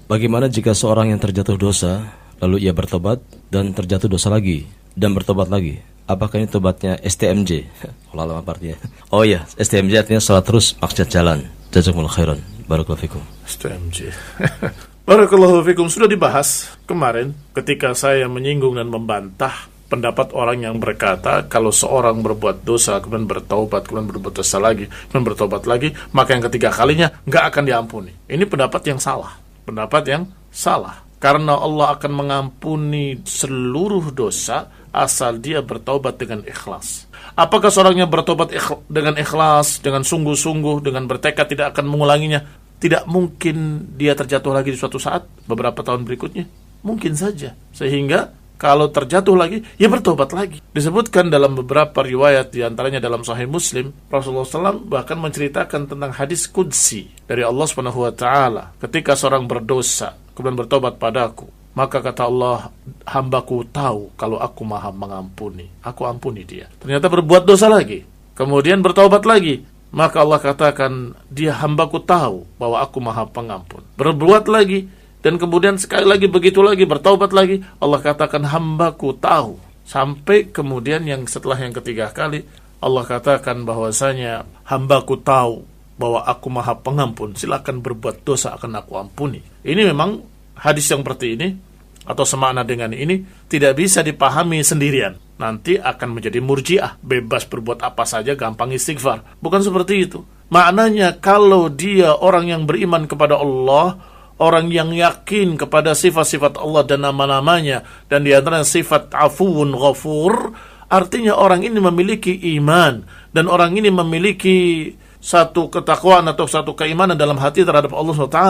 Bagaimana jika seorang yang terjatuh dosa, lalu ia bertobat dan terjatuh dosa lagi, dan bertobat lagi? Apakah ini tobatnya STMJ? Wallahu a'lam artinya. Oh iya, STMJ artinya salat terus maksiat jalan. Jazakumullahu khairan. Barakallahu fikum. STMJ. Barakallahu fikum. Sudah dibahas kemarin ketika saya menyinggung dan membantah pendapat orang yang berkata kalau seorang berbuat dosa kemudian bertaubat, kemudian berbuat dosa lagi, kemudian bertobat lagi, maka yang ketiga kalinya nggak akan diampuni. Ini pendapat yang salah. Pendapat yang salah. Karena Allah akan mengampuni seluruh dosa asal dia bertaubat dengan ikhlas. Apakah seorangnya bertobat dengan ikhlas, dengan sungguh-sungguh, dengan bertekad tidak akan mengulanginya? Tidak mungkin dia terjatuh lagi di suatu saat, beberapa tahun berikutnya. Mungkin saja. Sehingga kalau terjatuh lagi, ya bertobat lagi. Disebutkan dalam beberapa riwayat, diantaranya dalam Sahih Muslim, Rasulullah SAW bahkan menceritakan tentang hadis qudsi dari Allah SWT. Ketika seorang berdosa, kemudian bertobat padaku, maka kata Allah, hambaku tahu kalau aku maha mengampuni. Aku ampuni dia. Ternyata berbuat dosa lagi, kemudian bertobat lagi, maka Allah katakan, dia hambaku tahu bahwa aku maha pengampun. Berbuat lagi, dan kemudian sekali lagi begitu lagi, bertaubat lagi, Allah katakan hambaku tahu. Sampai kemudian yang setelah yang ketiga kali, Allah katakan bahwasanya hambaku tahu bahwa aku maha pengampun, silakan berbuat dosa akan aku ampuni. Ini memang hadis yang seperti ini atau semakna dengan ini tidak bisa dipahami sendirian. Nanti akan menjadi murji'ah, bebas berbuat apa saja, gampang istighfar. Bukan seperti itu. Maknanya kalau dia orang yang beriman kepada Allah, orang yang yakin kepada sifat-sifat Allah dan nama-namanya, dan di antara sifat afuwun ghafur, artinya orang ini memiliki iman, dan orang ini memiliki satu ketakwaan atau satu keimanan dalam hati terhadap Allah SWT,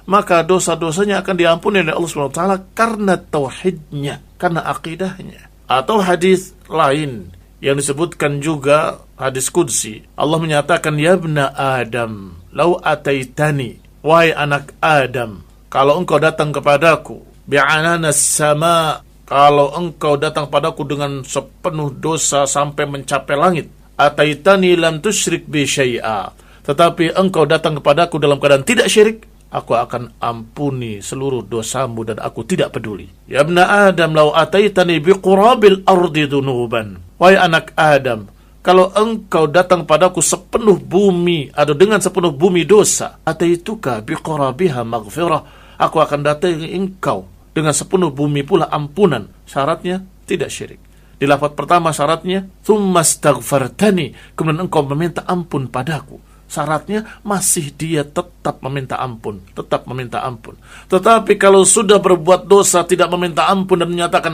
maka dosa-dosanya akan diampuni oleh Allah SWT karena tauhidnya, karena akidahnya. Atau hadis lain yang disebutkan juga, hadis qudsi, Allah menyatakan, ya ibna Adam, lau ataitani, wahai anak Adam, kalau engkau datang kepadaku bi'ananas sama, kalau engkau datang padaku dengan sepenuh dosa sampai mencapai langit, ataitani lam tusyrik bi syai'a, tetapi engkau datang kepadaku dalam keadaan tidak syirik, aku akan ampuni seluruh dosamu dan aku tidak peduli. Ya ibna Adam, lau ataitani bi qurabil ardi dunuban, wahai anak Adam, kalau engkau datang padaku sepenuh bumi atau dengan sepenuh bumi dosa, ataituka biqarabiha maghfirah, aku akan datangi engkau dengan sepenuh bumi pula ampunan. Syaratnya tidak syirik. Di lafaz pertama syaratnya tsumma astaghfartani, kemudian engkau meminta ampun padaku. Syaratnya masih dia tetap meminta ampun, tetap meminta ampun. Tetapi kalau sudah berbuat dosa tidak meminta ampun dan menyatakan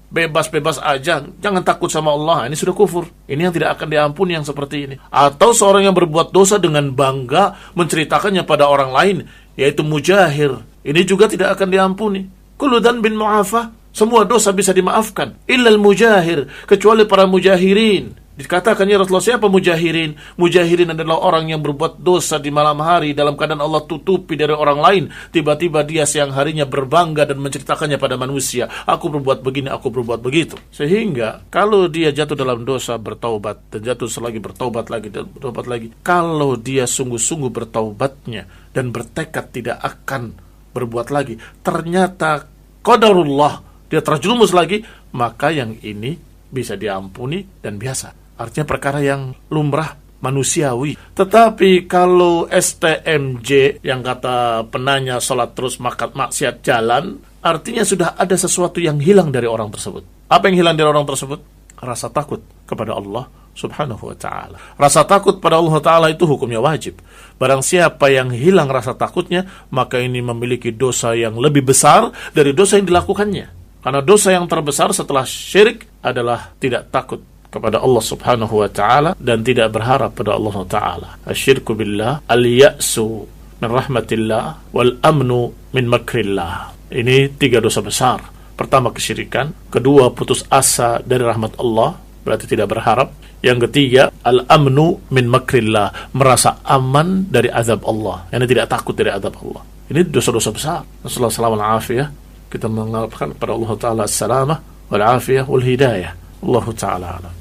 bebas-bebas aja, jangan takut sama Allah, ini sudah kufur. Ini yang tidak akan diampuni yang seperti ini. Atau seorang yang berbuat dosa dengan bangga menceritakannya pada orang lain, yaitu mujahir, ini juga tidak akan diampuni. Kullu dhanbin mu'afah, semua dosa bisa dimaafkan, illal mujahir, kecuali para mujahirin. Dikatakan, ya Rasulullah, siapa mujahirin? Mujahirin adalah orang yang berbuat dosa di malam hari dalam keadaan Allah tutupi dari orang lain. Tiba-tiba dia siang harinya berbangga dan menceritakannya pada manusia. Aku berbuat begini, aku berbuat begitu. Sehingga kalau dia jatuh dalam dosa, bertaubat, dan jatuh selagi bertaubat lagi, dan bertaubat lagi. Kalau dia sungguh-sungguh bertaubatnya dan bertekad tidak akan berbuat lagi, ternyata qadarullah, dia terjerumus lagi, maka yang ini bisa diampuni dan biasa. Artinya perkara yang lumrah manusiawi. Tetapi kalau STMJ yang kata penanya sholat terus maksiat jalan, artinya sudah ada sesuatu yang hilang dari orang tersebut. Apa yang hilang dari orang tersebut? Rasa takut kepada Allah subhanahu wa ta'ala. Rasa takut pada Allah ta'ala itu hukumnya wajib. Barang siapa yang hilang rasa takutnya, maka ini memiliki dosa yang lebih besar dari dosa yang dilakukannya. Karena dosa yang terbesar setelah syirik adalah tidak takut kepada Allah subhanahu wa ta'ala dan tidak berharap pada Allah ta'ala. Asyirku billah, al-ya'su min rahmatillah, wal amnu min makrillah. Ini 3 dosa besar. Pertama kesyirikan, kedua putus asa dari rahmat Allah, berarti tidak berharap. Yang ketiga, al-amnu min makrillah, merasa aman dari azab Allah, yang tidak takut dari azab Allah. Ini dosa-dosa besar. Assalamualaikum warahmatullahi wabarakatuh. Kita mengharapkan pada Allah Ta'ala as-salamah wal afiyah wal hidayah. Allah Ta'ala alam.